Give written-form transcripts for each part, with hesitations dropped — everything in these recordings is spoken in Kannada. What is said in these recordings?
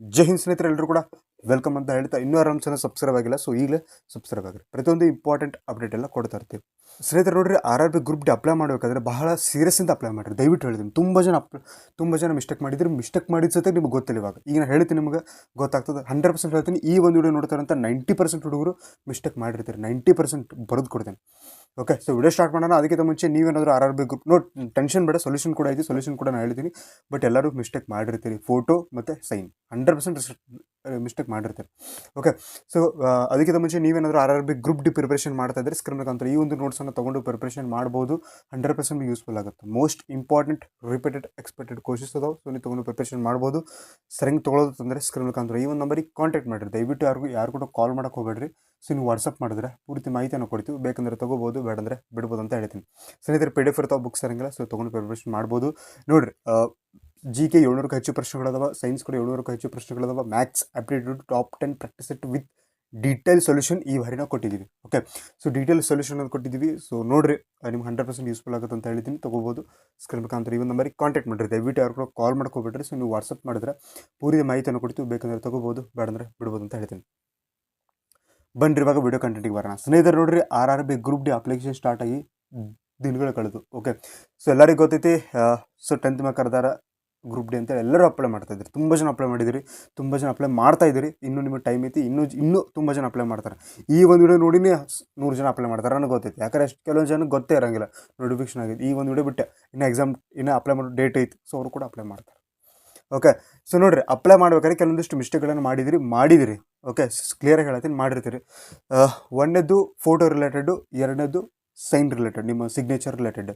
ಜೈ ಹಿಂದ್ ಸ್ನೇಹಿತರೆ, ಎಲ್ಲರೂ ಕೂಡ ವೆಲ್ಕಮ್ ಅಂತ ಹೇಳ್ತಾ ಇನ್ನೂ ಆರಾಮ್ ಚಾನಲ್ ಸಬ್ಸ್ಕ್ರೈಬ್ ಆಗಿಲ್ಲ, ಸೊ ಈಗಲೇ ಸಬ್ಸ್ಕ್ರೈಬ್ ಆಗಿರಿ. ಪ್ರತಿಯೊಂದು ಇಂಪಾರ್ಟೆಂಟ್ ಅಪ್ಡೇಟ್ ಎಲ್ಲ ಕೊಡ್ತಾ ಇರ್ತೀವಿ. ಸ್ನೇಹಿತರೆ ನೋಡ್ರಿ, RRB ಗ್ರೂಪ್ ಡಿ ಅಪ್ಲೈ ಮಾಡಬೇಕಾದ್ರೆ ಬಹಳ ಸೀರಿಯಸ್ ಅಂತ ಅಪ್ಲೈ ಮಾಡಿರಿ. ದಯವಿಟ್ಟು ಹೇಳಿದ್ದೀನಿ, ತುಂಬ ಜನ ಮಿಸ್ಟೇಕ್ ಮಾಡಿದ್ರು. ಮಿಸ್ಟೇಕ್ ಮಾಡಿದ ಸತೆ ನಿಮ್ಗೆ ಗೊತ್ತಿಲ್ಲ. ಇವಾಗ ಈಗ ನಾನು ಹೇಳ್ತೀನಿ, ನಿಮ್ಗೆ ಗೊತ್ತಾಗ್ತದೆ. 100% ಹೇಳ್ತೀನಿ. ಈ ಒಂದು ವಿಡಿಯೋ ನೋಡ್ತಾರಂತ 90% ಹುಡುಗರು ಮಿಸ್ಟೇಕ್ ಮಾಡಿರ್ತಾರೆ. 90% ಬರೆದು ಕೊಡ್ತೇನೆ. ಓಕೆ, ಸೊ ವಿಡಿಯೋ ಸ್ಟಾರ್ಟ್ ಮಾಡೋಣ. ಅದಕ್ಕಿಂತ ಮುಂಚೆ ನೀವೇನಾದರೂ RRB ಗ್ರೂಪ್ ಟೆನ್ಷನ್ ಬೇಡ, ಸೊಲ್ಯೂಷನ್ ಕೂಡ ಇದೆ. ಸೊಲ್ಯೂಷನ್ ಕೂಡ ನಾನು ಹೇಳ್ತೀನಿ. ಬಟ್ ಎಲ್ಲರೂ ಮಿಸ್ಟೇಕ್ ಮಾಡಿರ್ತೀರಿ. ಫೋಟೋ ಮತ್ತು ಸೈನ್ 100% ಮಿಸ್ಟೇಕ್ ಮಾಡಿರ್ತೀರಿ. ಓಕೆ, ಸೊ ಅದಕ್ಕಿಂತ ಮುಂಚೆ ನೀವೇನಾದರೂ RRB ಗ್ರೂಪ್ ಡಿ ಪ್ರಿಪರೇಷನ್ ಮಾಡ್ತಾ ಇದ್ದರೆ ಸ್ಕ್ರೀನ್ ಮುಖಾಂತರ ಈ ಒಂದು ನೋಟ್ಸನ್ನು ತೊಗೊಂಡು ಪ್ರಿಪರೇಷನ್ ಮಾಡ್ಬೋದು. 100% ಯೂಸ್ಫುಲ್ ಆಗುತ್ತೆ. Most important repeated expected courses ಅದಾವೆ. ಸೊ ನೀವು ತೊಗೊಂಡು ಪ್ರಿಪರೇಷನ್ ಮಾಡ್ಬೋದು. ಸರಿಯಾಗಿ ತೊಗೊಳೋದು ತಂದರೆ ಸ್ಕ್ರೀನ್ ಮುಖಾಂತರ ಈ ಒಂದು ನಂಬರಿಗೆ ಕಾಂಟ್ಯಾಕ್ಟ್ ಮಾಡಿರಿ. ದಯವಿಟ್ಟು ಯಾರು ಕೂಡ ಕಾಲ್ ಮಾಡೋಕ್ಕೆ ಹೋಗಬೇಡ್ರಿ. ಸೊ ನೀವು ವಾಟ್ಸಪ್ ಮಾಡಿದ್ರೆ ಪೂರ್ತಿ ಮಾಹಿತಿಯನ್ನು ಕೊಡ್ತೀವಿ. ಬೇಕಂದರೆ ತೊಗೋಬೋದು, ಬೇಡಂದರೆ ಬಿಡ್ಬೋದು ಅಂತ ಹೇಳ್ತೀನಿ. ಸ್ನೇಹಿತರೆ, PDF ಇರ್ತಾವೆ, ಬುಕ್ಸ್ ಇರಂಗಿಲ್ಲ. ಸೊ ತೊಗೊಂಡು ಪ್ರಿಪರೇಷನ್ ಮಾಡ್ಬೋದು. ನೋಡಿರಿ, GK 700ಕ್ಕೂ ಹೆಚ್ಚು ಪ್ರಶ್ನೆಗಳದಾವ. ಸೈನ್ಸ್ ಕೂಡ 700ಕ್ಕೂ ಹೆಚ್ಚು ಪ್ರಶ್ನೆಗಳದಾವ. Maths aptitude top 10 practice set with detail solution ಈ ಬಾರಿ ನಾವು ಕೊಟ್ಟಿದ್ದೀವಿ. ಓಕೆ, ಸೊ ಡೀಟೇಲ್ ಸೊಲ್ಯೂಷನ್ ಅಂತ ಕೊಟ್ಟಿದ್ದೀವಿ. ಸೊ ನೋಡಿರಿ, ನಿಮ್ಗೆ 100% ಯೂಸ್ಫುಲ್ ಆಗುತ್ತೆ ಅಂತ ಹೇಳಿದ್ದೀನಿ. ತೊಗೋಬೋದು. ಸ್ಕ್ರೀನ್ ಮುಖಾಂತರ ಈ ಒಂದು ನಂಬರಿಗೆ ಕಾಂಟ್ಯಾಕ್ಟ್ ಮಾಡಿರಿ. ದಯವಿಟ್ಟು ಯಾರು ಕೂಡ ಕಾಲ್ ಮಾಡ್ಕೋಬೇಡ್ರಿ. ಸೊ ನೀವು ವಾಟ್ಸಪ್ ಮಾಡಿದ್ರೆ ಪೂರಿ ಮಾಹಿತಿಯನ್ನು ಕೊಡ್ತೀವಿ. ಬೇಕಂದರೆ ತೊಗೋಬೋದು, ಬೇಡಂದರೆ ಬಿಡ್ಬೋದು ಅಂತ ಹೇಳ್ತೀನಿ. ಬನ್ರಿ, ಇವಾಗ ವಿಡಿಯೋ ಕಂಟೆಂಟಿಗೆ ಬರೋಣ. ಸ್ನೇಹಿತರು ನೋಡ್ರಿ, RRB group D application start ಆಗಿ ದಿನಗಳು ಕಳೆದು. ಓಕೆ, ಸೊ ಎಲ್ಲರಿಗೂ ಗೊತ್ತೈತಿ. ಸೊ 10th ಮೇಲೆ ಕರೆದಾರ ಗ್ರೂಪ್ ಡಿ ಅಂತ ಎಲ್ಲರೂ ಅಪ್ಲೈ ಮಾಡ್ತಾ ಇದ್ದೀರಿ. ತುಂಬ ಜನ ಅಪ್ಲೈ ಮಾಡಿದಿರಿ, ತುಂಬ ಜನ ಅಪ್ಲೈ ಮಾಡ್ತಾ ಇದ್ದೀರಿ. ಇನ್ನೂ ನಿಮಗೆ ಟೈಮ್ ಐತಿ. ಇನ್ನೂ ತುಂಬ ಜನ ಅಪ್ಲೈ ಮಾಡ್ತಾರೆ. ಈ ಒಂದು ವಿಡಿಯೋ ನೋಡಿನೇ 100 ಜನ ಅಪ್ಲೈ ಮಾಡ್ತಾರೆ ನನಗೆ ಗೊತ್ತೈತಿ. ಯಾಕಂದರೆ ಕೆಲವೊಂದು ಜನಕ್ಕೆ ಗೊತ್ತೇ ಇರೋಂಗಿಲ್ಲ, ನೋಟಿಫಿಕೇಶನ್ ಆಗಿದೆ. ಈ ಒಂದು ವಿಡಿಯೋ ಬಿಟ್ಟೆ ಇನ್ನು ಅಪ್ಲೈ ಮಾಡೋ ಡೇಟ್ ಐತಿ. ಸೊ ಅವರು ಕೂಡ ಅಪ್ಲೈ ಮಾಡ್ತಾರೆ. ಓಕೆ, ಸೊ ನೋಡಿರಿ, ಅಪ್ಲೈ ಮಾಡ್ಬೇಕಾದ್ರೆ ಕೆಲವೊಂದಿಷ್ಟು ಮಿಸ್ಟೇಕ್ಗಳನ್ನು ಮಾಡಿದಿರಿ. ಓಕೆ, ಕ್ಲಿಯರಾಗಿ ಹೇಳ್ತೀನಿ, ಮಾಡಿರ್ತೀರಿ. ಒಂದನೇದು ಫೋಟೋ ರಿಲೇಟೆಡು, ಎರಡನೇದು ಸೈನ್ ರಿಲೇಟೆಡ್, ನಿಮ್ಮ ಸಿಗ್ನೇಚರ್ ರಿಲೇಟೆಡ್.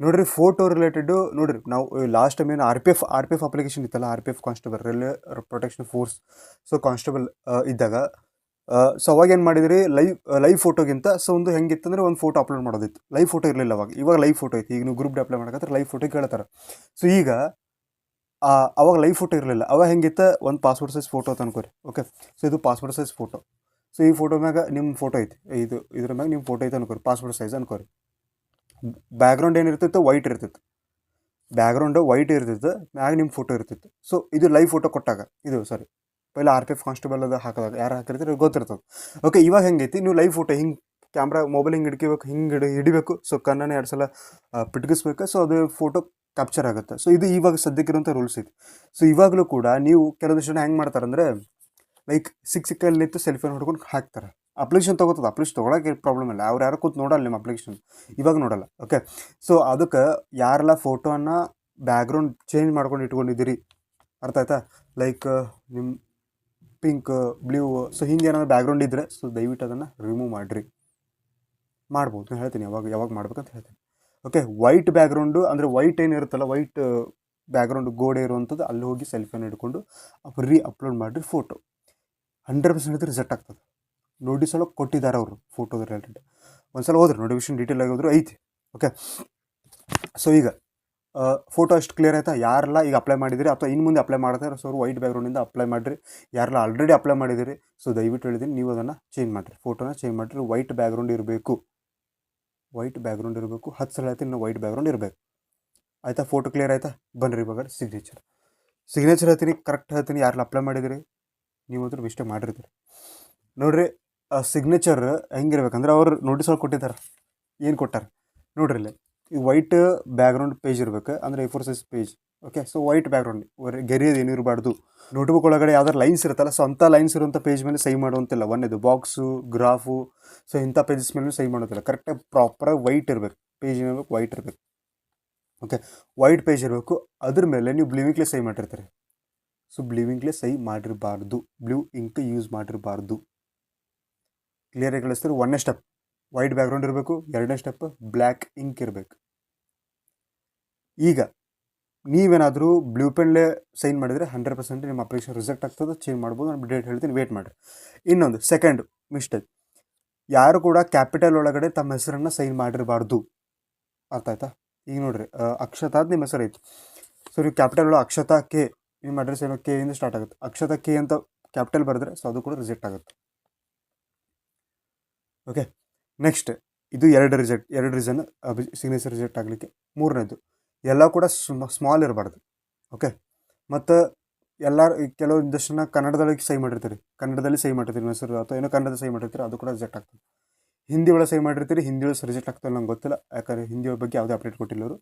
ನೋಡಿರಿ, ಫೋಟೋ ರಿಲೇಟೆಡು ನೋಡಿರಿ, ನಾವು ಲಾಸ್ಟ್ ಟೈಮ್ ಏನು RPF ಅಪ್ಲಿಕೇಶನ್ ಇತ್ತಲ್ಲ, RPF constable, railway protection force. So constable ಇದ್ದಾಗ ಸೊ ಅವಾಗ ಏನು ಮಾಡಿದ್ರಿ, ಲೈವ್ ಫೋಟೋಗಿಂತ ಸೊ ಒಂದು ಹೆಂಗಿತ್ತಂದರೆ ಒಂದು ಫೋಟೋ ಅಪ್ಲೋಡ್ ಮಾಡೋದಿತ್ತು. ಲೈವ್ ಫೋಟೋ ಇರಲಿಲ್ಲ ಇವಾಗ ಲೈವ್ ಫೋಟೋ ಐತಿ. ಈಗ ನೀವು ಗ್ರೂಪ್ ಡಿ ಅಪ್ಲೈ ಮಾಡಕತ್ತಾರೆ ಲೈವ್ ಫೋಟೋ ಕೇಳ್ತಾರೆ. ಸೊ ಈಗ ಅವಾಗ ಲೈವ್ ಫೋಟೋ ಇರಲಿಲ್ಲ. ಅವಾಗ ಹೆಂಗಿತ್ತು, ಒಂದು ಪಾಸ್ಪೋರ್ಟ್ ಸೈಜ್ ಫೋಟೋ ಅಂತ ಅನ್ಕೋರಿ. ಓಕೆ, ಸೊ ಇದು ಪಾಸ್ಪೋರ್ಟ್ ಸೈಜ್ ಫೋಟೋ. ಸೊ ಈ ಫೋಟೋ ಮ್ಯಾಗ ನಿಮ್ಮ ಫೋಟೋ ಐತಿ. ಇದ್ರ ಮ್ಯಾಗ ನಿಮ್ಮ ಫೋಟೋ ಐತೆ ಅನ್ಕೋರಿ, ಪಾಸ್ಪೋರ್ಟ್ ಸೈಜ್ ಅನ್ಕೋರಿ. ಬ್ಯಾಕ್ಗ್ರೌಂಡ್ ಏನಿರ್ತಿತ್ತು, ವೈಟ್ ಇರ್ತಿತ್ತು. ಬ್ಯಾಕ್ಗ್ರೌಂಡು ವೈಟ್ ಇರ್ತಿತ್ತು, ಮ್ಯಾಗ ನಿಮ್ಮ ಫೋಟೋ ಇರ್ತಿತ್ತು. ಸೊ ಇದು ಲೈವ್ ಫೋಟೋ ಕೊಟ್ಟಾಗ, ಪೈಲ RPF ಕಾನ್ಸ್ಟೇಬಲ್ ಅದು ಹಾಕಿದಾಗ ಯಾರು ಹಾಕಿರ್ತೀರಿ ಗೊತ್ತಿರ್ತದೆ. ಓಕೆ, ಇವಾಗ ಹೆಂಗೈತಿ, ನೀವು ಲೈವ್ ಫೋಟೋ ಹಿಂಗೆ ಕ್ಯಾಮ್ರಾ ಮೊಬೈಲ್ ಹಿಂಗೆ ಹಿಡಿಬೇಕು. ಸೊ ಕಣ್ಣನ್ನು 2 ಸಲ ಪಿಟ್ಗಿಸ್ಬೇಕು. ಸೊ ಅದು ಫೋಟೋ ಕ್ಯಾಪ್ಚರ್ ಆಗುತ್ತೆ. ಸೊ ಇದು ಇವಾಗ ಸದ್ಯಕ್ಕಿರೋಂಥ ರೂಲ್ಸ್ ಐತಿ. ಸೊ ಇವಾಗಲೂ ಕೂಡ ನೀವು ಕೆಲವೊಂದು ಜನ ಹೆಂಗೆ ಮಾಡ್ತಾರೆ ಅಂದರೆ, ಲೈಕ್ ಸಿಕ್ಕಲ್ಲಿ ನಿಂತು ಸೆಲ್ಫಿಯನ್ನು ಹೊಡ್ಕೊಂಡು ಹಾಕ್ತಾರೆ. ಅಪ್ಲಿಕೇಶನ್ ತೊಗೋತದೆ. ಅಪ್ಲಿಕೇಶನ್ ತೊಗೊಳಕ್ಕೆ ಪ್ರಾಬ್ಲಮ್ ಇಲ್ಲ. ಅವ್ರು ಯಾರು ಕೂತು ನೋಡಲ್ಲ ನಿಮ್ಮ ಅಪ್ಲಿಕೇಶನ್, ಇವಾಗ ನೋಡಲ್ಲ. ಓಕೆ, ಸೊ ಅದಕ್ಕೆ ಯಾರೆಲ್ಲ ಫೋಟೋನ ಬ್ಯಾಕ್ಗ್ರೌಂಡ್ ಚೇಂಜ್ ಮಾಡ್ಕೊಂಡು ಇಟ್ಕೊಂಡಿದ್ದೀರಿ, ಅರ್ಥ ಆಯ್ತಾ? ಲೈಕ್ ನಿಮ್ಮ ಪಿಂಕ್, ಬ್ಲೂ, ಸೊ ಹಿಂಗೆ ಏನಾದ್ರು ಬ್ಯಾಕ್ಗ್ರೌಂಡ್ ಇದ್ದರೆ ಸೊ ದಯವಿಟ್ಟು ಅದನ್ನು ರಿಮೂವ್ ಮಾಡಿರಿ. ಮಾಡ್ಬೋದು, ನಾನು ಹೇಳ್ತೀನಿ ಯಾವಾಗ ಮಾಡ್ಬೇಕಂತ ಹೇಳ್ತೀನಿ. ಓಕೆ, ವೈಟ್ ಬ್ಯಾಕ್ಗ್ರೌಂಡು ಅಂದರೆ ವೈಟ್ ಏನಿರುತ್ತಲ್ಲ, ವೈಟ್ ಬ್ಯಾಕ್ಗ್ರೌಂಡ್ ಗೋಡೆ ಇರುವಂಥದ್ದು, ಅಲ್ಲಿ ಹೋಗಿ ಸೆಲ್ಫಿಯನ್ನು ಹಿಡ್ಕೊಂಡು ಅಪ್ಲೋಡ್ ಮಾಡಿರಿ ಫೋಟೋ. 100% ರಿಸೆಕ್ಟ್ ಆಗ್ತದೆ. ನೋಟಿಸ್ ಒಳಗೆ ಕೊಟ್ಟಿದ್ದಾರೆ ಅವರು ಫೋಟೋದ ರಿಲೇಟೆಡ್. ಒಂದು ಸಲ ಹೋದ್ರೆ ನೋಟಿಫಿಕೇಶನ್ ಡೀಟೇಲ್ ಆಗಿ ಹೋದ್ರು ಐತಿ. ಓಕೆ, ಸೊ ಈಗ ಫೋಟೋ ಅಷ್ಟು ಕ್ಲಿಯರ್ ಆಯಿತಾ? ಯಾರೆಲ್ಲ ಈಗ ಅಪ್ಲೈ ಮಾಡಿದಿರಿ ಅಥವಾ ಇನ್ನು ಮುಂದೆ ಅಪ್ಲೈ ಮಾಡ್ತಾರೆ, ಸೊ ಅವರು ವೈಟ್ ಬ್ಯಾಕ್ಗ್ರೌಂಡಿಂದ ಅಪ್ಲೈ ಮಾಡಿರಿ. ಯಾರೆಲ್ಲ ಆಲ್ರೆಡಿ ಅಪ್ಲೈ ಮಾಡಿದಿರಿ, ಸೊ ದಯವಿಟ್ಟು ಹೇಳಿದ್ದೀನಿ, ನೀವು ಅದನ್ನು ಚೇಂಜ್ ಮಾಡಿರಿ. ಫೋಟೋನ ಚೇಂಜ್ ಮಾಡಿರಿ. ವೈಟ್ ಬ್ಯಾಕ್ಗ್ರೌಂಡ್ ಇರಬೇಕು. 10 ಸಲ ಹೇಳ್ತೀನಿ, ವೈಟ್ ಬ್ಯಾಕ್ಗ್ರೌಂಡ್ ಇರಬೇಕು. ಆಯಿತಾ? ಫೋಟೋ ಕ್ಲಿಯರ್ ಆಯಿತಾ? ಬನ್ನಿರಿ ಇವಾಗ ಸಿಗ್ನೇಚರ್ ಹೇಳ್ತೀನಿ, ಕರೆಕ್ಟ್ ಹೇಳ್ತೀನಿ. ಯಾರೆಲ್ಲ ಅಪ್ಲೈ ಮಾಡಿದಿರಿ, ನೀವು ಅದ್ರ ಮಿಸ್ಟೇಕ್ ಮಾಡಿರ್ತೀರಿ. ನೋಡಿರಿ, ಸಿಗ್ನೇಚರ್ ಹೆಂಗಿರ್ಬೇಕಂದ್ರೆ ಅವ್ರು ನೋಟಿಸ್ ಒಳಗೆ ಕೊಟ್ಟಿದ್ದಾರೆ. ಏನು ಕೊಟ್ಟಾರೆ ನೋಡ್ರಿ, ಇಲ್ಲಿ ಈಗ ವೈಟ್ ಬ್ಯಾಕ್ಗ್ರೌಂಡ್ ಪೇಜ್ ಇರಬೇಕು, ಅಂದರೆ A4 size page. Okay, so white background, ಗೆರೆಯೋದು ಏನು ಇರಬಾರ್ದು. ನೋಟ್ಬುಕ್ ಒಳಗಡೆ ಯಾವ್ದಾರು ಲೈನ್ಸ್ ಇರುತ್ತಲ್ಲ, ಸೊ ಅಂಥ ಲೈನ್ಸ್ ಇರುವಂಥ ಪೇಜ್ ಮೇಲೆ ಸಹಿ ಮಾಡುವಂತಿಲ್ಲ. ಒಂದೇದು ಬಾಕ್ಸು, ಗ್ರಾಫು, ಸೊ ಇಂಥ ಪೇಜಸ್ ಮೇಲೆ ಸಹಿ ಮಾಡೋದಿಲ್ಲ. ಕರೆಕ್ಟಾಗಿ ಪ್ರಾಪರಾಗಿ ವೈಟ್ ಇರಬೇಕು, ಪೇಜ್ ಇರಬೇಕು, ವೈಟ್ ಇರಬೇಕು. ಓಕೆ, ವೈಟ್ ಪೇಜ್ ಇರಬೇಕು. ಅದ್ರ ಮೇಲೆ ನೀವು ಬ್ಲೂ ಇಂಕ್ಲೆ ಸಹಿ ಮಾಡಿರ್ತೀರಿ. ಸೊ ಬ್ಲೂ ಇಂಕ್ಲೆ ಸಹಿ ಮಾಡಿರಬಾರ್ದು, ಬ್ಲೂ ಇಂಕ್ ಯೂಸ್ ಮಾಡಿರಬಾರ್ದು. ಕ್ಲಿಯರಾಗಿ ಕಳಿಸ್ತಾರೆ. 1ನೇ ಸ್ಟೆಪ್ ವೈಟ್ ಬ್ಯಾಕ್ಗ್ರೌಂಡ್ ಇರಬೇಕು. 2ನೇ ಸ್ಟೆಪ್ ಬ್ಲ್ಯಾಕ್ ಇಂಕ್ ಇರಬೇಕು. ಈಗ ನೀವೇನಾದರೂ ಬ್ಲೂ ಪೆನ್ಲೇ ಸೈನ್ ಮಾಡಿದರೆ 100% ನಿಮ್ಮ ಅಪ್ಲಿಕೇಶನ್ ರಿಸೆಕ್ಟ್ ಆಗ್ತದೆ. ಚೇಂಜ್ ಮಾಡ್ಬೋದು. ನಾನು ಡೇಟ್ ಹೇಳ್ತೀನಿ, ವೇಟ್ ಮಾಡಿರಿ. ಇನ್ನೊಂದು ಸೆಕೆಂಡ್ ಮಿಸ್ಟೇಕ್, ಯಾರು ಕೂಡ ಕ್ಯಾಪಿಟಲ್ ಒಳಗಡೆ ತಮ್ಮ ಹೆಸರನ್ನು ಸೈನ್ ಮಾಡಿರಬಾರ್ದು. ಅರ್ಥ ಆಯ್ತಾ? ಈಗ ನೋಡಿರಿ, ಅಕ್ಷತಾ ಅಂತ ನಿಮ್ಮ ಹೆಸರು ಐತಿ. ಸೊ ನೀವು ಕ್ಯಾಪಿಟಲ್ ಒಳಗೆ ಅಕ್ಷತಾ ಕೆ, ನಿಮ್ಮ ಅಡ್ರೆಸ್ ಏನೋ ಕೆ ಇಂದ ಸ್ಟಾರ್ಟ್ ಆಗುತ್ತೆ. ಅಕ್ಷತಾ ಕೆ ಅಂತ ಕ್ಯಾಪಿಟಲ್ ಬರೆದ್ರೆ ಸೊ ಅದು ಕೂಡ ರಿಜೆಕ್ಟ್ ಆಗುತ್ತೆ. ಓಕೆ, ನೆಕ್ಸ್ಟ್ ಇದು ಎರಡು ರೀಸನ್ ಸಿಗ್ನೇಚರ್ ರಿಜೆಕ್ಟ್ ಆಗಲಿಕ್ಕೆ. 3ನೇದು, ಎಲ್ಲ ಕೂಡ ಸ್ಮಾಲ್ ಇರಬಾರ್ದು. ಓಕೆ, ಮತ್ತು ಎಲ್ಲರೂ ಕೆಲವೊಂದಷ್ಟು ಜನ ಕನ್ನಡದೊಳಗೆ ಸಹಿ ಮಾಡಿರ್ತೀರಿ, ಕನ್ನಡದಲ್ಲಿ ಸಹಿ ಮಾಡಿರ್ತೀರಿ ನಿಮ್ಮ ಹೆಸರು ಅಥವಾ ಏನೋ ಕನ್ನಡದ ಸಹಿ ಮಾಡಿರ್ತೀರಿ, ಅದು ಕೂಡ ರಿಜೆಕ್ಟ್ ಆಗ್ತದೆ. ಹಿಂದಿ ಒಳಗೆ ಸಹಿ ಮಾಡಿರ್ತೀರಿ, ಹಿಂದಿ ಒಳಗೆ ರಿಜೆಕ್ಟ್ ಆಗ್ತದೆ ನಂಗೆ ಗೊತ್ತಿಲ್ಲ, ಯಾಕಂದರೆ ಹಿಂದಿ ಬಗ್ಗೆ ಯಾವುದೇ ಅಪ್ಡೇಟ್ ಕೊಟ್ಟಿಲ್ಲ ಅವರು.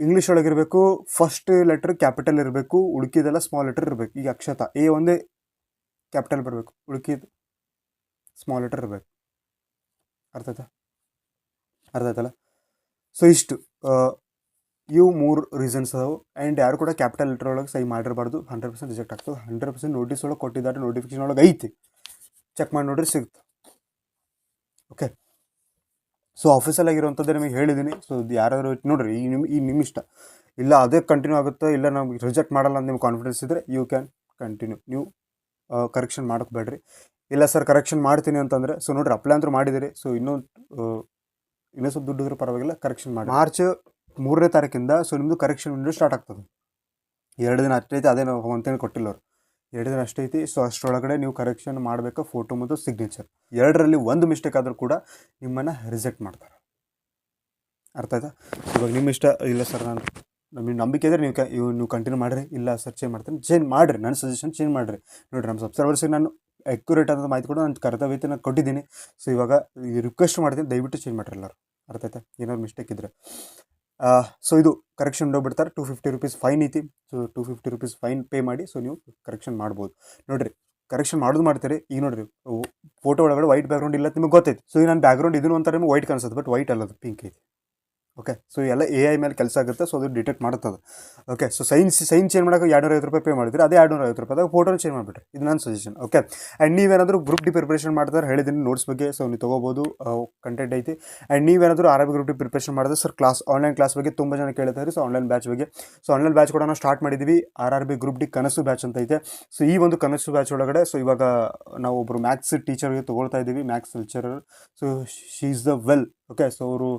ಇಂಗ್ಲೀಷ್ ಒಳಗಿರಬೇಕು, ಫಸ್ಟ್ ಲೆಟ್ರ್ ಕ್ಯಾಪಿಟಲ್ ಇರಬೇಕು, ಉಳುಕಿದೆಲ್ಲ ಸ್ಮಾಲ್ ಲೆಟರ್ ಇರಬೇಕು. ಈಗ ಅಕ್ಷತ ಎ ಒಂದೇ ಕ್ಯಾಪಿಟಲ್ ಬರಬೇಕು, ಉಳುಕಿದ ಸ್ಮಾಲ್ ಲೆಟರ್ ಇರಬೇಕು. ಅರ್ಥ ಆಯ್ತಲ್ಲ. ಸೊ ಇಷ್ಟು ಇವು 3 ರೀಸನ್ಸ್ ಅದಾವೆ. ಆ್ಯಂಡ್ ಯಾರು ಕೂಡ ಕ್ಯಾಪಿಟಲ್ ಲೆಟರ್ ಒಳಗೆ ಸಹಿ ಮಾಡಿರಬಾರ್ದು, 100% ರಿಜೆಕ್ಟ್ ಆಗ್ತದೆ. 100% ನೋಟಿಸ್ ಒಳಗೆ ಕೊಟ್ಟಿದ್ದಾರೆ, ನೋಟಿಫಿಕೇಶನ್ ಒಳಗೆ ಐತಿ, ಚೆಕ್ ಮಾಡಿ ನೋಡ್ರಿ ಸಿಗುತ್ತೆ. ಓಕೆ, ಸೊ ಆಫೀಸಲ್ಲಿ ಆಗಿರುವಂಥದ್ದು ನಿಮಗೆ ಹೇಳಿದ್ದೀನಿ. ಸೊ ಯಾರಾದರೂ ನೋಡಿರಿ, ಈ ನಿಮ್ಮ ಇಷ್ಟ, ಇಲ್ಲ ಅದೇ ಕಂಟಿನ್ಯೂ ಆಗುತ್ತೆ, ಇಲ್ಲ ನಮ್ಗೆ ರಿಜೆಕ್ಟ್ ಮಾಡಲ್ಲ ಅಂತ ನಿಮ್ಗೆ ಕಾನ್ಫಿಡೆನ್ಸ್ ಇದ್ದರೆ ಯು ಕ್ಯಾನ್ ಕಂಟಿನ್ಯೂ. ನೀವು ಕರೆಕ್ಷನ್ ಮಾಡೋಕ್ಕೆ ಬೇಡ್ರಿ. ಇಲ್ಲ ಸರ್ ಕರೆಕ್ಷನ್ ಮಾಡ್ತೀನಿ ಅಂತಂದರೆ, ಸೊ ನೋಡಿರಿ ಅಪ್ಲೈ ಅಂತೂ ಮಾಡಿದ್ದೀರಿ, ಸೊ ಇನ್ನೂ ಸ್ವಲ್ಪ ದುಡ್ಡು ಇದ್ರೂ ಪರವಾಗಿಲ್ಲ, ಕರೆಕ್ಷನ್ ಮಾಡಿ. ಮಾರ್ಚ್ 3ನೇ ತಾರೀಕಿಂದ ಸೊ ನಿಮ್ಮದು ಕರೆಕ್ಷನ್ ವಿಂಡೋ ಸ್ಟಾರ್ಟ್ ಆಗ್ತದೆ. 2 ದಿನ ಅಷ್ಟೈತಿ, ಅದೇ ನಾವು ಅಂತೇಳಿ ಕೊಟ್ಟಿಲ್ಲ ಅವರು, 2 ದಿನ ಅಷ್ಟೈತಿ. ಸೊ ಅಷ್ಟರೊಳಗಡೆ ನೀವು ಕರೆಕ್ಷನ್ ಮಾಡಬೇಕು, ಫೋಟೋ ಮತ್ತು ಸಿಗ್ನೇಚರ್. 2ರಲ್ಲಿ ಒಂದು ಮಿಸ್ಟೇಕ್ ಆದರೂ ಕೂಡ ನಿಮ್ಮನ್ನು ರಿಜೆಕ್ಟ್ ಮಾಡ್ತಾರೆ. ಅರ್ಥ ಆಯ್ತಾ? ಇವಾಗ ನಿಮ್ಮ ಇಷ್ಟ, ಇಲ್ಲ ಸರ್ ನಮಗೆ ನಂಬಿಕೆ ಇದ್ದರೆ ನೀವು ಕಂಟಿನ್ಯೂ ಮಾಡಿರಿ, ಇಲ್ಲ ಸರ್ ಚೇಂಜ್ ಮಾಡ್ತೀನಿ, ಚೇಂಜ್ ಮಾಡಿರಿ, ನನ್ನ ಸಜೆಷನ್ ಚೇಂಜ್ ಮಾಡಿರಿ. ನೋಡಿರಿ, ನಮ್ಮ ಸಬ್ಸ್ಕ್ರೈಬರ್ಸಿಗೆ ನಾನು ಅಕ್ಯುರೇಟ್ ಆದ ಮಾಹಿತಿ ಕೂಡ ನಾನು ಕರ್ತವ್ಯತೆ ನಾನು ಕೊಟ್ಟಿದ್ದೀನಿ. ಸೊ ಇವಾಗ ರಿಕ್ವೆಸ್ಟ್ ಮಾಡ್ತೀನಿ, ದಯವಿಟ್ಟು ಚೇಂಜ್ ಮಾಡಿರಿ ಎಲ್ಲರೂ. ಅರ್ಥ ಆಯ್ತಾ? ಏನಾದ್ರು ಮಿಸ್ಟೇಕ್ ಇದ್ದರೆ. ಸೊ ಇದು ಕರೆಕ್ಷನ್ ಬಿಡ್ತಾರೆ, 250 ರೂಪೀಸ್ ಫೈನ್ ಐತಿ. ಸೊ 250 ರೂಪೀಸ್ ಫೈನ್ ಪೇ ಮಾಡಿ ಸೊ ನೀವು ಕರೆಕ್ಷನ್ ಮಾಡ್ಬೋದು. ನೋಡಿರಿ, ಕರೆಕ್ಷನ್ ಮಾಡೋದು ಮಾಡ್ತೀರಿ. ಈಗ ನೋಡಿರಿ, ಫೋಟೋ ಒಳಗಡೆ ವೈಟ್ ಬ್ಯಾಕ್ಗ್ರೌಂಡ್ ಇಲ್ಲ, ನಿಮಗೆ ಗೊತ್ತೈತಿ. ಸೊ ಈಗ ನಾನು ಬ್ಯಾಕ್ಗ್ರೌಂಡ್ ಇದನ್ನು ಒಂಥರ ನಿಮಗೆ ವೈಟ್ ಕಾಣಿಸುತ್ತೆ, ಬಟ್ ವೈಟ್ ಅಲ್ಲದು, ಪಿಂಕ್ ಐತಿ. ಓಕೆ, ಸೊ ಎಲ್ಲ AI ಮೇಲೆ ಕೆಲಸ ಆಗುತ್ತೆ, ಸೊ ಅದು ಡಿಟೆಕ್ಟ್ ಮಾಡುತ್ತದೆ. ಓಕೆ, ಸೊ ಸೈನ್ ಚೇಂಜ್ ಮಾಡೋಕೆ 250 ರೂಪಾಯಿ ಪೇ ಮಾಡಿದ್ರೆ ಅದೇ 250 ರೂಪಾಯಿದಾಗ ಫೋಟೋನ ಚೇಂಜ್ ಮಾಡಿಬಿಟ್ರಿ. ಇದು ನನ್ನ ಸಜೆಷನ್. ಓಕೆ, ಆ್ಯಂಡ್ ನೀವೇನಾದರೂ ಗ್ರೂಪ್ ಡಿ ಪ್ರಿಪ್ರೇಷನ್ ಮಾಡ್ತಾರೆ ಹೇಳಿದ್ದೀನಿ ನೋಟ್ಸ್ ಬಗ್ಗೆ, ಸೊ ನೀವು ತೊಗೋಬೋದು, ಕಂಟೆಂಟ್ ಐತಿ. ಆ್ಯಂಡ್ ನೀವೇನಾದರೂ RRB ಗ್ರೂಪ್ ಡಿ ಪ್ರಿಪ್ರೇಷನ್ ಮಾಡಿದ್ರೆ ಸರ್ ಆನ್ಲೈನ್ ಕ್ಲಾಸ್ ಬಗ್ಗೆ ತುಂಬ ಜನ ಕೇಳ್ತಾರೆ. ಸೊ ಆನ್ಲೈನ್ ಬ್ಯಾಚ್ ಬಗ್ಗೆ, ಸೊ ಆನ್ಲೈನ್ ಬ್ಯಾಚ್ ಕೂಡ ನಾವು ಸ್ಟಾರ್ಟ್ ಮಾಡಿದ್ದೀವಿ. RRB ಗ್ರೂಪ್ ಡಿ ಕನಸು ಬ್ಯಾಚ್ ಅಂತ ಐತೆ. ಸೊ ಈ ಒಂದು ಕನಸು ಬ್ಯಾಚ್ ಒಳಗಡೆ ಸೊ ಇವಾಗ ನಾವು ಒಬ್ಬರು ಮ್ಯಾಥ್ಸ್ ಟೀಚರ್ಗೆ ತೊಗೊಳ್ತಾ ಇದ್ದೀವಿ, maths lecturer. So she is the well. Okay, so ಅವರು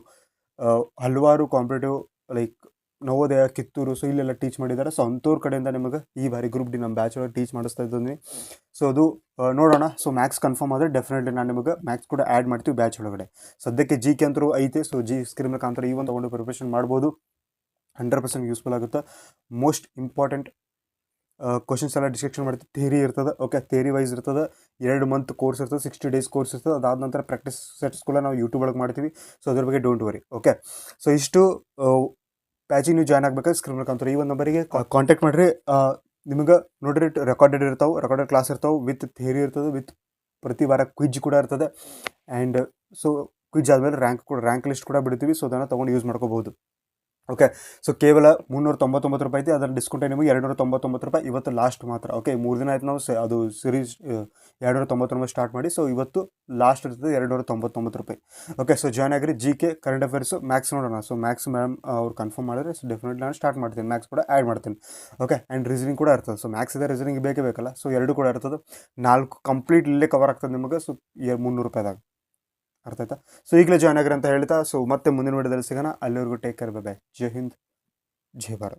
ಹಲವಾರು competitive like Navodaya, Kittur, so ಇಲ್ಲೆಲ್ಲ ಟೀಚ್ ಮಾಡಿದ್ದಾರೆ. ಸೊ ಅಂಥವ್ರ ಕಡೆಯಿಂದ ನಿಮಗೆ ಈ ಬಾರಿ ಗ್ರೂಪ್ ಡಿ ನಮ್ಮ ಬ್ಯಾಚ್ ಒಳಗೆ ಟೀಚ್ ಮಾಡಿಸ್ತಾ ಇದ್ದೀನಿ. ಸೊ ಅದು ನೋಡೋಣ. ಸೊ ಮ್ಯಾಥ್ಸ್ ಕನ್ಫರ್ಮ್ ಆದರೆ ಡೆಫಿನೆಟ್ಲಿ ನಾನು ನಿಮಗೆ ಮ್ಯಾಥ್ಸ್ ಕೂಡ ಆ್ಯಡ್ ಮಾಡ್ತೀವಿ ಬ್ಯಾಚ್ ಒಳಗಡೆ. ಸದ್ಯಕ್ಕೆ GK ಅಂತರೂ ಐತೆ. ಸೊ ಸ್ಕ್ರೀನ್ ಮುಖಾಂತರ ಈ ಒಂದು ತೊಗೊಂಡು ಪ್ರಿಪ್ರೇಷನ್ ಮಾಡ್ಬೋದು, 100% ಯೂಸ್ಫುಲ್ ಆಗುತ್ತೆ. ಮೋಸ್ಟ್ ಇಂಪಾರ್ಟೆಂಟ್ ಕ್ವಶನ್ಸ್ ಎಲ್ಲ ಡಿಸ್ಕಷನ್ ಮಾಡ್ತೀವಿ. ಥಿಯರಿ ಇರ್ತದೆ. ಓಕೆ, ಥಿಯರಿ ವೈಸ್ ಇರ್ತದೆ. 2 ಮಂತ್ ಕೋರ್ಸ್ ಇರ್ತದೆ, 60 ಡೇಸ್ ಕೋರ್ಸ್ ಇರ್ತದೆ. ಅದಾದ ನಂತರ ಪ್ರಾಕ್ಟೀಸ್ ಸೆಟ್ಸ್ ಕೂಡ ನಾವು ಯೂಟ್ಯೂಬ್ ಒಳಗೆ ಮಾಡ್ತೀವಿ. ಸೊ ಅದ್ರ ಬಗ್ಗೆ ಡೋಂಟ್ ವರಿ. ಓಕೆ, ಸೊ ಇಷ್ಟು ಬ್ಯಾಚಿಗೆ ನೀವು ಜಾಯ್ನ್ ಆಗಬೇಕಾದ್ರೆ ಸ್ಕ್ರೀನ್ ಮುಖಾಂತರ ಈ ಒಂದು ನಂಬರಿಗೆ ಕಾಂಟ್ಯಾಕ್ಟ್ ಮಾಡಿರಿ. ನಿಮಗೆ ನೋಡಿರಿ ರೆಕಾರ್ಡೆಡ್ ಇರ್ತಾವೆ, ರೆಕಾರ್ಡೆಡ್ ಕ್ಲಾಸ್ ಇರ್ತಾವೆ, ವಿತ್ ಥಿಯರಿ ಇರ್ತದೆ, ವಿತ್ ಪ್ರತಿ ವಾರ ಕ್ವಿಜ್ ಕೂಡ ಇರ್ತದೆ. ಆ್ಯಂಡ್ ಸೊ ಕ್ವಿಜ್ ಆದಮೇಲೆ ರ್ಯಾಂಕ್ ಲಿಸ್ಟ್ ಕೂಡ ಬಿಡ್ತೀವಿ. ಸೊ ಅದನ್ನು ತೊಗೊಂಡು ಯೂಸ್ ಮಾಡ್ಕೋಬೋದು. ಓಕೆ, ಸೊ ಕೇವಲ 399 ರೂಪಾಯಿ ಐತಿ. ಅದರ ಡಿಸ್ಕೌಂಟ್ ನಿಮಗೆ 299 ರೂಪಾಯಿ. ಇವತ್ತು ಲಾಸ್ಟ್ ಮಾತ್ರ. ಓಕೆ, 3 ದಿನ ಆಯ್ತು ನಾವು ಅದು ಸೀರೀಸ್ 299 ಸ್ಟಾರ್ಟ್ ಮಾಡಿ. ಸೊ ಇವತ್ತು ಲಾಸ್ಟ್ ಇರ್ತದೆ 299 ರೂಪಾಯಿ. ಓಕೆ, ಸೊ ಜಾಯ್ನ್ ಆಗಿರಿ. GK, ಕರೆಂಟ್ ಅಫೇರ್ಸು, ಮ್ಯಾಥ್ಸ್ ನೋಡೋಣ. ಸೊ ಮ್ಯಾಥ್ಸ್ ಮ್ಯಾಮ್ ಅವ್ರು ಕನ್ಫರ್ಮ್ ಮಾಡಿದ್ರೆ ಸೊ ಡೆಫಿನೆಟ್ಲಿ ನಾನು ಸ್ಟಾರ್ಟ್ ಮಾಡ್ತೀನಿ, ಮ್ಯಾಥ್ಸ್ ಕೂಡ ಆ್ಯಡ್ ಮಾಡ್ತೀನಿ. ಓಕೆ, ಆ್ಯಂಡ್ ರೀಸನಿಂಗ್ ಕೂಡ ಇರ್ತದೆ. ಸೊ ಮ್ಯಾಥ್ಸ್ ಇದೆ, ರೀಸನಿಂಗ್ ಬೇಕೇ ಬೇಕಲ್ಲ. ಸೊ 2 ಕೂಡ ಇರ್ತದೆ. 4 ಕಂಪ್ಲೀಟ್ ಇಲ್ಲೇ ಕವರ್ ಆಗ್ತದೆ ನಿಮಗೆ. ಸೊ 300 ರೂಪಾಯಿದಾಗ. ಅರ್ಥ ಆಯ್ತಾ? ಸೊ ಈಗಲೇ ಜಾಯ್ನ್ ಆಗಿರಿ ಅಂತ ಹೇಳ್ತಾ, ಸೊ ಮತ್ತೆ ಮುಂದಿನ ವಿಡಿಯೋದಲ್ಲಿ ಸಿಗೋಣ. ಅಲ್ಲಿವರೆಗೂ take care, by. Jai Hind, Jai Bharat.